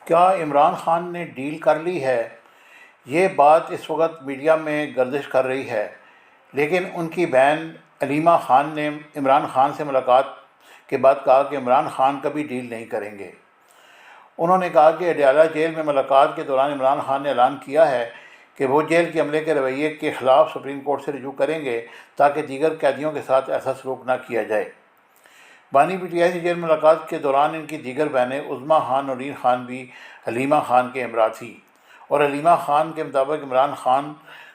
کیا عمران خان نے ڈیل کر لی ہے؟ یہ بات اس وقت میڈیا میں گردش کر رہی ہے، لیکن ان کی بہن علیمہ خان نے عمران خان سے ملاقات کے بعد کہا کہ عمران خان کبھی ڈیل نہیں کریں گے۔ انہوں نے کہا کہ اڈیالہ جیل میں ملاقات کے دوران عمران خان نے اعلان کیا ہے کہ وہ جیل کے عملے کے رویے کے خلاف سپریم کورٹ سے رجوع کریں گے تاکہ دیگر قیدیوں کے ساتھ ایسا سلوک نہ کیا جائے۔ بانی پی ٹی آئی سے جیل ملاقات کے دوران ان کی دیگر بہنیں عظمیٰ خان نورین خان بھی حلیمہ خان کے ہمراہ تھیں، اور حلیمہ خان کے مطابق عمران خان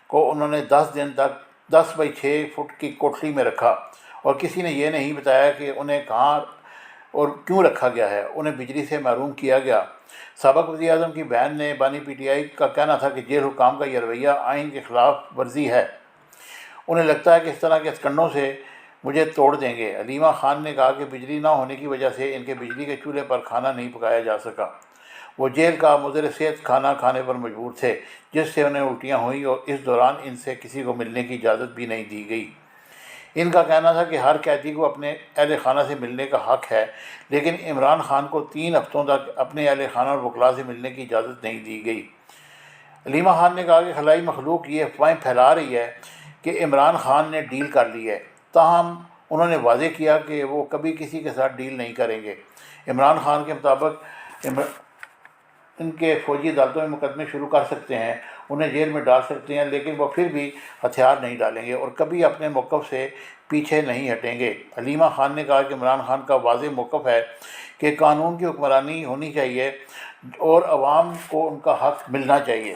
کو انہوں نے 10 دن تک 10x6 فٹ کی کوٹلی میں رکھا، اور کسی نے یہ نہیں بتایا کہ انہیں کہاں اور کیوں رکھا گیا ہے۔ انہیں بجلی سے محروم کیا گیا۔ سابق وزیر اعظم کی بہن نے بانی پی ٹی آئی کا کہنا تھا کہ جیل حکام کا یہ رویہ آئین کی خلاف ورزی ہے، انہیں لگتا ہے کہ اس طرح کے ہتھکنڈوں سے مجھے توڑ دیں گے۔ حلیمہ خان نے کہا کہ بجلی نہ ہونے کی وجہ سے ان کے بجلی کے چولہے پر کھانا نہیں پکایا جا سکا۔ وہ جیل کا مضر صحت کھانا کھانے پر مجبور تھے، جس سے انہیں الٹیاں ہوئیں، اور اس دوران ان سے کسی کو ملنے کی اجازت بھی نہیں دی گئی۔ ان کا کہنا تھا کہ ہر قیدی کو اپنے اہل خانہ سے ملنے کا حق ہے، لیکن عمران خان کو 3 ہفتوں تک اپنے اہل خانہ اور وکلاء سے ملنے کی اجازت نہیں دی گئی۔ حلیمہ خان نے کہا کہ خلائی مخلوق یہ افواہیں پھیلا رہی ہے کہ عمران خان نے ڈیل کر لی ہے، تاہم انہوں نے واضح کیا کہ وہ کبھی کسی کے ساتھ ڈیل نہیں کریں گے۔ عمران خان کے مطابق ان کے فوجی عدالتوں میں مقدمے شروع کر سکتے ہیں، انہیں جیل میں ڈال سکتے ہیں، لیکن وہ پھر بھی ہتھیار نہیں ڈالیں گے اور کبھی اپنے موقف سے پیچھے نہیں ہٹیں گے۔ حلیمہ خان نے کہا کہ عمران خان کا واضح موقف ہے کہ قانون کی حکمرانی ہونی چاہیے اور عوام کو ان کا حق ملنا چاہیے۔